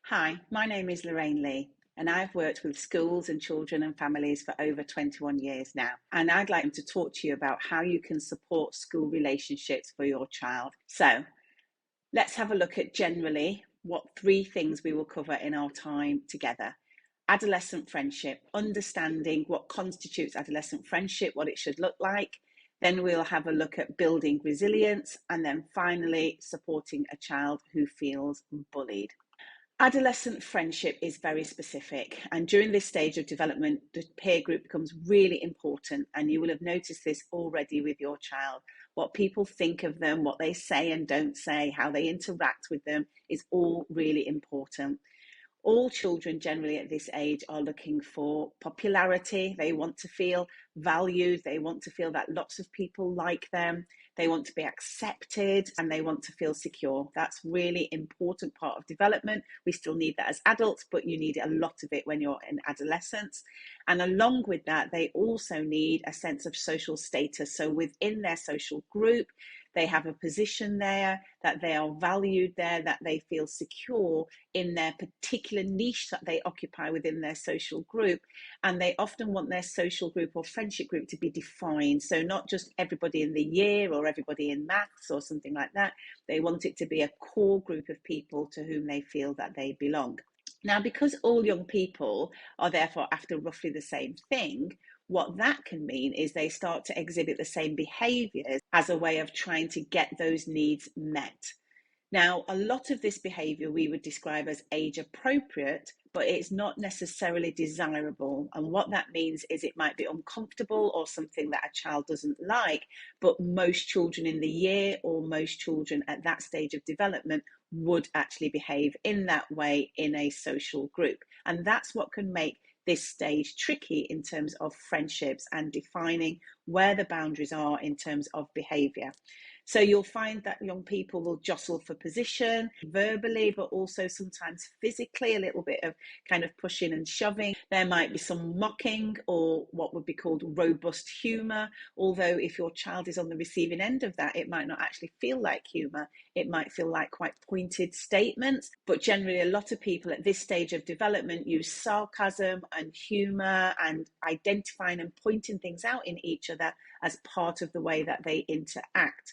Hi, my name is Lorraine Lee, and I've worked with schools and children and families for over 21 years now. And I'd like to talk to you about how you can support school relationships for your child. So let's have a look at generally what three things we will cover in our time together. Adolescent friendship, understanding what constitutes adolescent friendship, what it should look like. Then we'll have a look at building resilience, and then finally supporting a child who feels bullied. Adolescent friendship is very specific, and during this stage of development, the peer group becomes really important. And you will have noticed this already with your child. What people think of them, what they say and don't say, how they interact with them is all really important. All children generally at this age are looking for popularity. They want to feel valued. They want to feel that lots of people like them. They want to be accepted and they want to feel secure. That's really important part of development. We still need that as adults, but you need a lot of it when you're in adolescence. And along with that, they also need a sense of social status. So within their social group, they have a position there, that they are valued there, that they feel secure in their particular niche that they occupy within their social group. And they often want their social group or friendship group to be defined. So not just everybody in the year or everybody in maths or something like that. They want it to be a core group of people to whom they feel that they belong. Now, because all young people are therefore after roughly the same thing, what that can mean is they start to exhibit the same behaviours as a way of trying to get those needs met. Now, a lot of this behaviour we would describe as age appropriate, but it's not necessarily desirable. And what that means is it might be uncomfortable or something that a child doesn't like, but most children in the year or most children at that stage of development would actually behave in that way in a social group. And that's what can make this stage tricky in terms of friendships and defining where the boundaries are in terms of behaviour. So you'll find that young people will jostle for position verbally, but also sometimes physically, a little bit of kind of pushing and shoving. There might be some mocking or what would be called robust humour, although if your child is on the receiving end of that, it might not actually feel like humour. It might feel like quite pointed statements, but generally a lot of people at this stage of development use sarcasm and humour and identifying and pointing things out in each other as part of the way that they interact.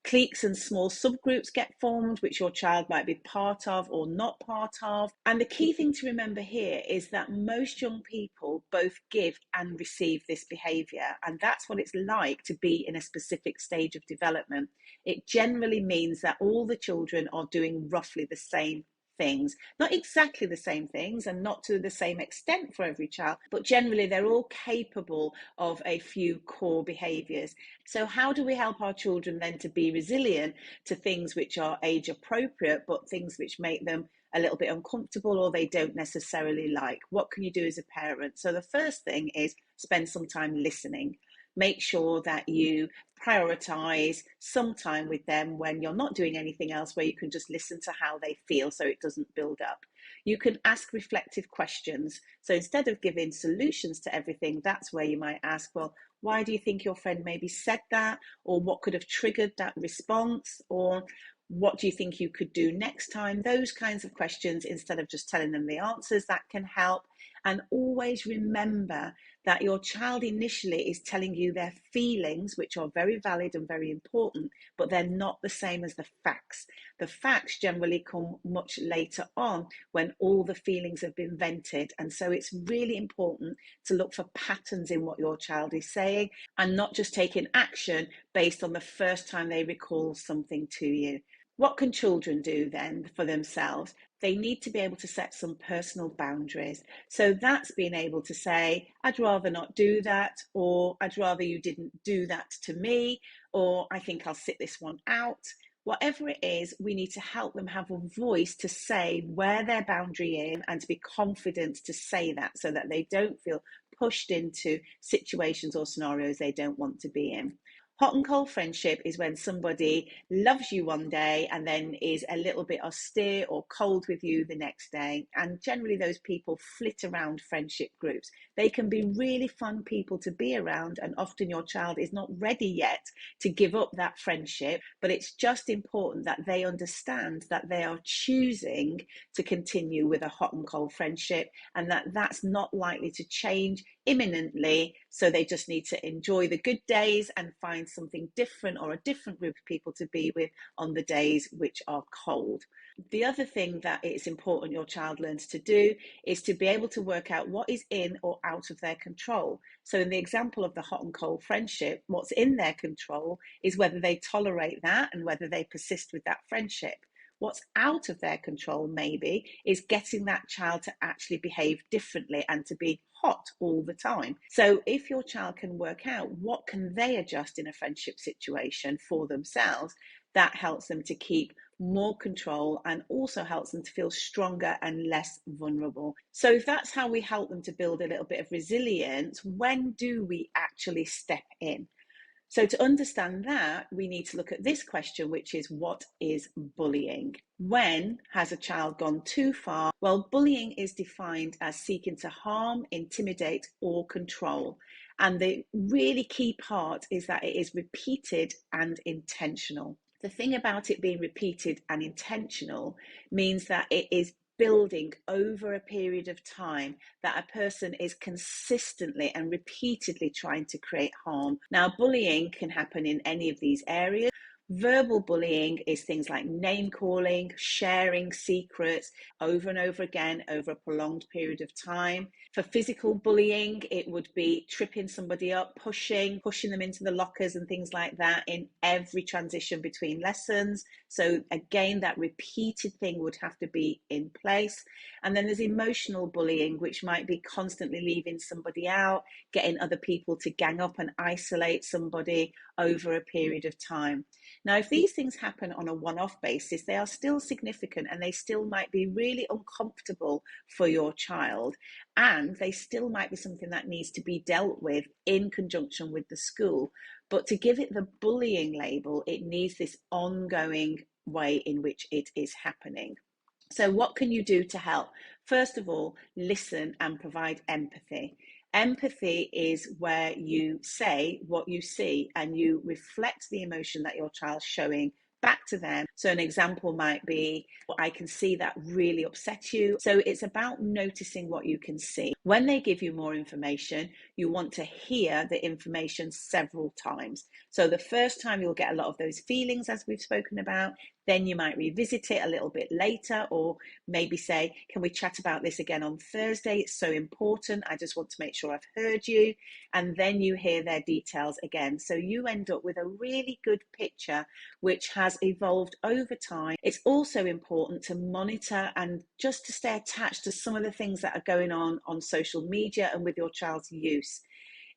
Cliques and small subgroups get formed, which your child might be part of or not part of. And the key thing to remember here is that most young people both give and receive this behaviour. And that's what it's like to be in a specific stage of development. It generally means that all the children are doing roughly the same things, not exactly the same things and not to the same extent for every child, but generally they're all capable of a few core behaviours. So how do we help our children then to be resilient to things which are age appropriate, but things which make them a little bit uncomfortable or they don't necessarily like? What can you do as a parent? So the first thing is spend some time listening. Make sure that you prioritize some time with them when you're not doing anything else, where you can just listen to how they feel so it doesn't build up. You can ask reflective questions. So instead of giving solutions to everything, that's where you might ask, well, why do you think your friend maybe said that? Or what could have triggered that response? Or what do you think you could do next time? Those kinds of questions, instead of just telling them the answers, that can help. And always remember that your child initially is telling you their feelings, which are very valid and very important, but they're not the same as the facts. The facts generally come much later on when all the feelings have been vented. And so it's really important to look for patterns in what your child is saying and not just taking action based on the first time they recall something to you. What can children do then for themselves? They need to be able to set some personal boundaries. So that's being able to say, I'd rather not do that, or I'd rather you didn't do that to me, or I think I'll sit this one out. Whatever it is, we need to help them have a voice to say where their boundary is and to be confident to say that so that they don't feel pushed into situations or scenarios they don't want to be in. Hot and cold friendship is when somebody loves you one day and then is a little bit austere or cold with you the next day. And generally, those people flit around friendship groups. They can be really fun people to be around, and often your child is not ready yet to give up that friendship. But it's just important that they understand that they are choosing to continue with a hot and cold friendship, and that that's not likely to change imminently. So they just need to enjoy the good days and find something different or a different group of people to be with on the days which are cold. The other thing that it's important your child learns to do is to be able to work out what is in or out of their control. So in the example of the hot and cold friendship, what's in their control is whether they tolerate that and whether they persist with that friendship. What's out of their control, maybe, is getting that child to actually behave differently and to be hot all the time. So if your child can work out what can they adjust in a friendship situation for themselves, that helps them to keep more control and also helps them to feel stronger and less vulnerable. So if that's how we help them to build a little bit of resilience, when do we actually step in? So to understand that, we need to look at this question, which is, what is bullying? When has a child gone too far? Well, bullying is defined as seeking to harm, intimidate, or control. And the really key part is that it is repeated and intentional. The thing about it being repeated and intentional means that it is building over a period of time, that a person is consistently and repeatedly trying to create harm. Now, bullying can happen in any of these areas. Verbal bullying is things like name calling, sharing secrets over and over again over a prolonged period of time. For physical bullying, it would be tripping somebody up, pushing them into the lockers and things like that in every transition between lessons. So again, that repeated thing would have to be in place. And then there's emotional bullying, which might be constantly leaving somebody out, getting other people to gang up and isolate somebody over a period of time. Now, if these things happen on a one-off basis, they are still significant and they still might be really uncomfortable for your child, and they still might be something that needs to be dealt with in conjunction with the school. But to give it the bullying label, it needs this ongoing way in which it is happening. So what can you do to help? First of all, listen and provide empathy. Empathy is where you say what you see and you reflect the emotion that your child's showing back to them. So an example might be, well, I can see that really upset you. So it's about noticing what you can see. When they give you more information, you want to hear the information several times. So the first time you'll get a lot of those feelings, as we've spoken about. Then you might revisit it a little bit later, or maybe say, can we chat about this again on Thursday? It's so important. I just want to make sure I've heard you. And then you hear their details again. So you end up with a really good picture, which has evolved over time. It's also important to monitor and just to stay attached to some of the things that are going on social media and with your child's use.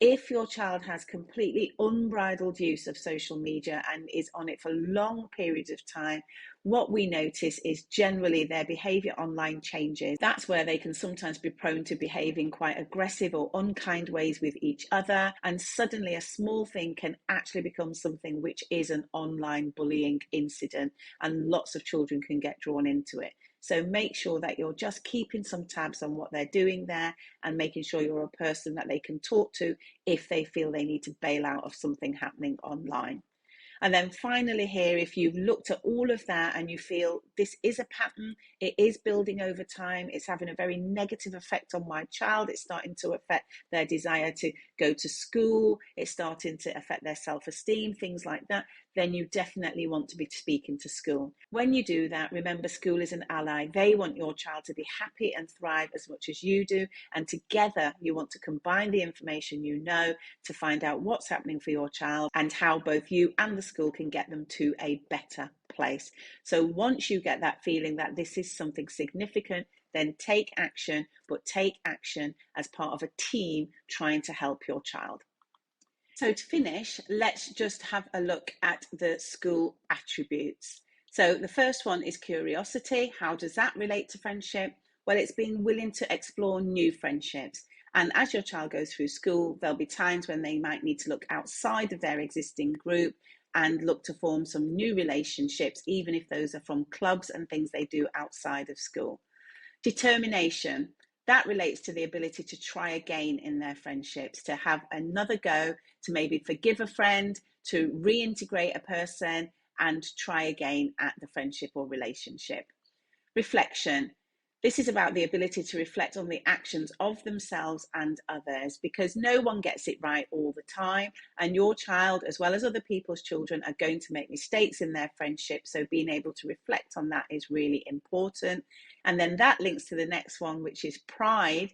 If your child has completely unbridled use of social media and is on it for long periods of time, what we notice is generally their behaviour online changes. That's where they can sometimes be prone to behaving quite aggressive or unkind ways with each other. And suddenly a small thing can actually become something which is an online bullying incident, and lots of children can get drawn into it. So make sure that you're just keeping some tabs on what they're doing there and making sure you're a person that they can talk to if they feel they need to bail out of something happening online. And then finally here, if you've looked at all of that and you feel this is a pattern, it is building over time, it's having a very negative effect on my child, it's starting to affect their desire to go to school, it's starting to affect their self-esteem, things like that, then you definitely want to be speaking to school. When you do that, remember, school is an ally. They want your child to be happy and thrive as much as you do. And together, you want to combine the information you know to find out what's happening for your child and how both you and the school can get them to a better place. So once you get that feeling that this is something significant, then take action, but take action as part of a team trying to help your child. So to finish, let's just have a look at the school attributes. So the first one is curiosity. How does that relate to friendship? Well, it's being willing to explore new friendships. And as your child goes through school, there'll be times when they might need to look outside of their existing group and look to form some new relationships, even if those are from clubs and things they do outside of school. Determination, that relates to the ability to try again in their friendships, to have another go, to maybe forgive a friend, to reintegrate a person and try again at the friendship or relationship. Reflection, this is about the ability to reflect on the actions of themselves and others, because no one gets it right all the time, and your child, as well as other people's children, are going to make mistakes in their friendship. So being able to reflect on that is really important. And then that links to the next one, which is pride,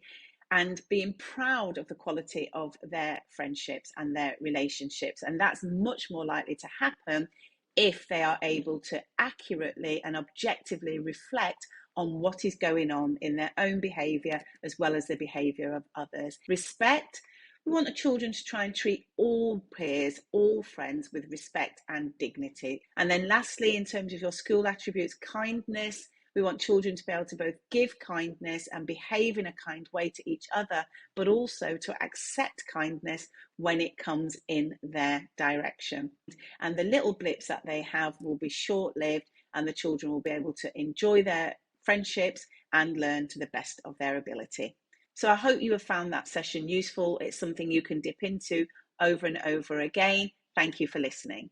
and being proud of the quality of their friendships and their relationships. And that's much more likely to happen if they are able to accurately and objectively reflect on what is going on in their own behaviour as well as the behaviour of others. Respect, we want the children to try and treat all peers, all friends with respect and dignity. And then lastly, in terms of your school attributes, kindness, we want children to be able to both give kindness and behave in a kind way to each other, but also to accept kindness when it comes in their direction. And the little blips that they have will be short-lived, and the children will be able to enjoy their friendships and learn to the best of their ability. So I hope you have found that session useful. It's something you can dip into over and over again. Thank you for listening.